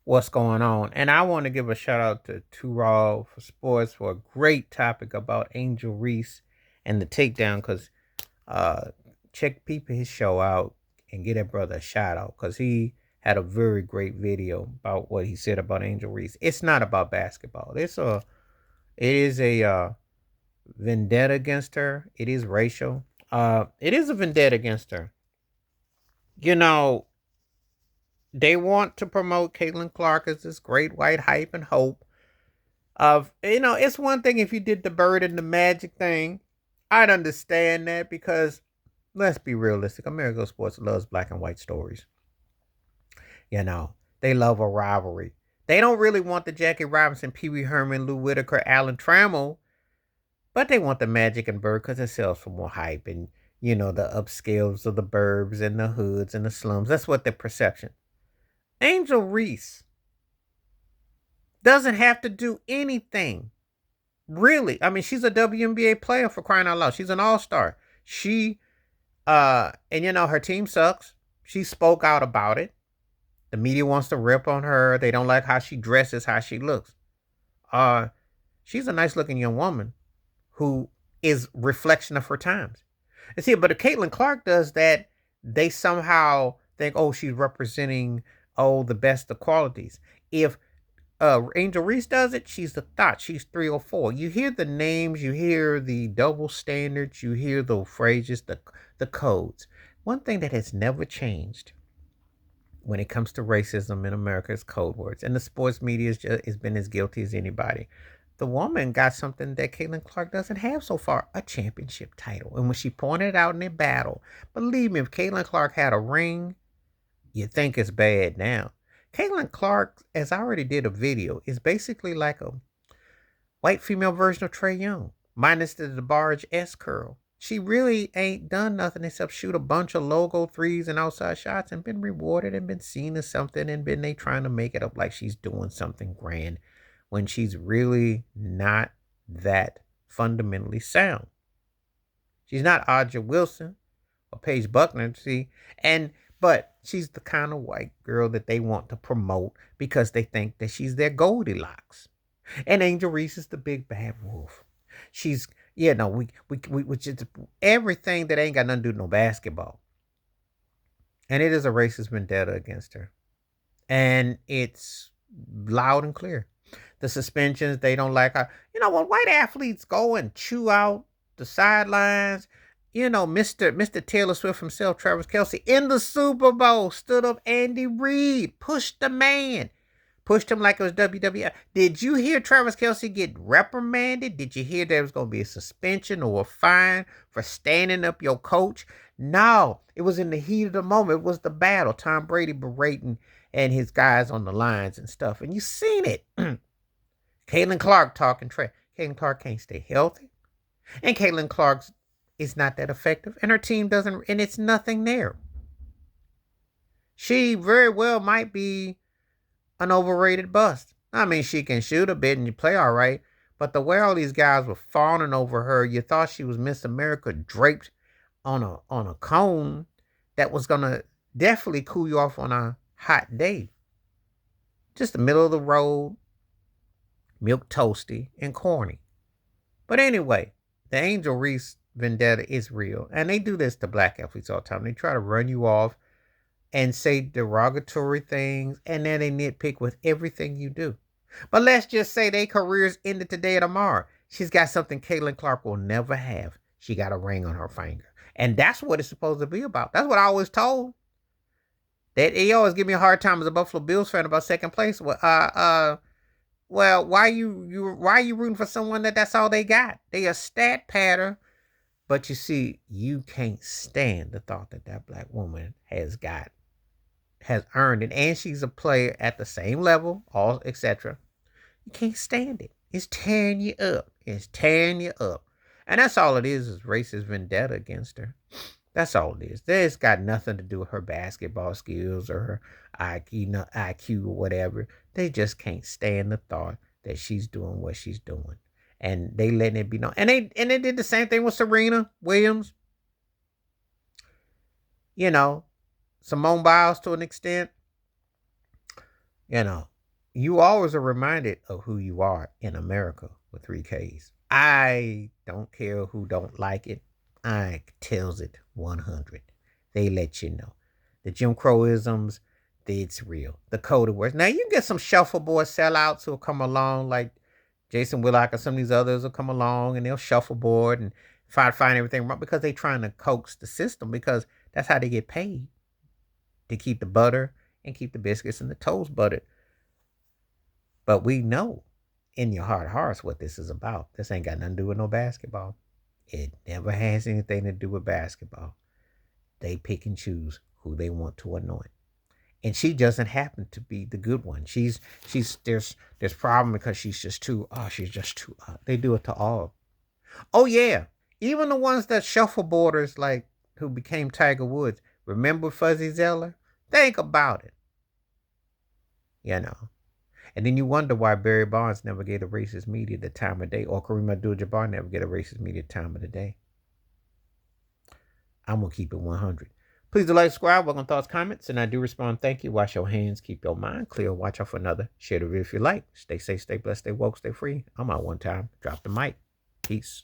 what's going on. And I want to give a shout out to Two Raw for Sports for a great topic about Angel Reese and the takedown. Because uh, check people his show out and get that brother a shout out because he had a very great video about what he said about Angel Reese. It's not about basketball. It is a vendetta against her. It is racial. It is a vendetta against her. You know, they want to promote Caitlin Clark as this great white hype and hope of, it's one thing if you did the bird and the magic thing. I'd understand that because let's be realistic. American sports loves black and white stories. You know, they love a rivalry. They don't really want the Jackie Robinson, Pee Wee Herman, Lou Whitaker, Alan Trammell, but they want the magic and bird because it sells for more hype and, the upscales of the burbs and the hoods and the slums. That's what the perception. Angel Reese doesn't have to do anything. Really. I mean, she's a WNBA player for crying out loud. She's an all-star. Her team sucks. She spoke out about it. The media wants to rip on her. They don't like how she dresses, how she looks. Uh, she's a nice looking young woman who is reflection of her times. And see, but if Caitlin Clark does that, they somehow think, oh, she's representing the best of qualities. If Angel Reese does it, she's the thought. She's 304. You hear the names, you hear the double standards, you hear the phrases, the codes. One thing that has never changed when it comes to racism in America is code words. And the sports media has been as guilty as anybody. The woman got something that Caitlin Clark doesn't have so far, a championship title. And when she pointed it out in a battle, believe me, if Caitlin Clark had a ring, you think it's bad now. Caitlin Clark, as I already did a video, is basically like a white female version of Trey Young, minus the DeBarge S curl. She really ain't done nothing except shoot a bunch of logo threes and outside shots and been rewarded and been seen as something and been they trying to make it up like she's doing something grand when she's really not that fundamentally sound. She's not Audra Wilson or Paige Buckner, see, but she's the kind of white girl that they want to promote because they think that she's their Goldilocks. And Angel Reese is the big bad wolf. She's we just everything that ain't got nothing to do with no basketball. And it is a racist vendetta against her. And it's loud and clear. The suspensions, they don't like her. When white athletes go and chew out the sidelines, Mr. Taylor Swift himself, Travis Kelce, in the Super Bowl, stood up Andy Reid, pushed the man, pushed him like it was WWF. Did you hear Travis Kelce get reprimanded? Did you hear there was going to be a suspension or a fine for standing up your coach? No, it was in the heat of the moment. It was the battle. Tom Brady berating and his guys on the lines and stuff. And you seen it. Caitlin Clark talking trash. Caitlin Clark can't stay healthy. And Caitlin Clark is not that effective. And her team doesn't, and it's nothing there. She very well might be an overrated bust. I mean, she can shoot a bit and you play all right. But the way all these guys were fawning over her, you thought she was Miss America draped on a cone that was gonna definitely cool you off on a hot day. Just the middle of the road, milk toasty and corny. But anyway, the Angel Reese vendetta is real. And they do this to black athletes all the time. They try to run you off and say derogatory things, and then they nitpick with everything you do. But let's just say their careers ended today or tomorrow. She's got something Caitlin Clark will never have. She got a ring on her finger. And that's what it's supposed to be about. That's what I always told. They always give me a hard time as a Buffalo Bills fan about second place. Well, why are you rooting for someone that's all they got? They a stat pattern. But you see, you can't stand the thought that black woman has earned it, and she's a player at the same level, all etc. You can't stand it. It's tearing you up. It's tearing you up. And that's all it is racist vendetta against her. That's all it is. It's got nothing to do with her basketball skills or her IQ or whatever. They just can't stand the thought that she's doing what she's doing. And they letting it be known. And they did the same thing with Serena Williams. Simone Biles to an extent. You always are reminded of who you are in America with 3Ks. I don't care who don't like it. I tells it 100. They let you know. The Jim Crowisms, it's real. The coded words. Now you get some shuffleboard sellouts who'll come along like Jason Willock or some of these others will come along and they'll shuffleboard and try to find everything wrong because they're trying to coax the system because that's how they get paid to keep the butter and keep the biscuits and the toast buttered. But we know in your heart of hearts what this is about. This ain't got nothing to do with no basketball. It never has anything to do with basketball. They pick and choose who they want to anoint. And she doesn't happen to be the good one. She's there's problem because she's just too they do it to all. Oh yeah. Even the ones that shuffleboarders like who became Tiger Woods. Remember Fuzzy Zeller? Think about it. You know. And then you wonder why Barry Bonds never gave the racist media the time of day, or Kareem Abdul-Jabbar never gave a racist media the time of the day. I'm gonna keep it 100. Please do like, subscribe, welcome thoughts, comments, and I do respond. Thank you. Wash your hands, keep your mind clear. Watch out for another. Share the video if you like. Stay safe, stay blessed, stay woke, stay free. I'm out one time. Drop the mic. Peace.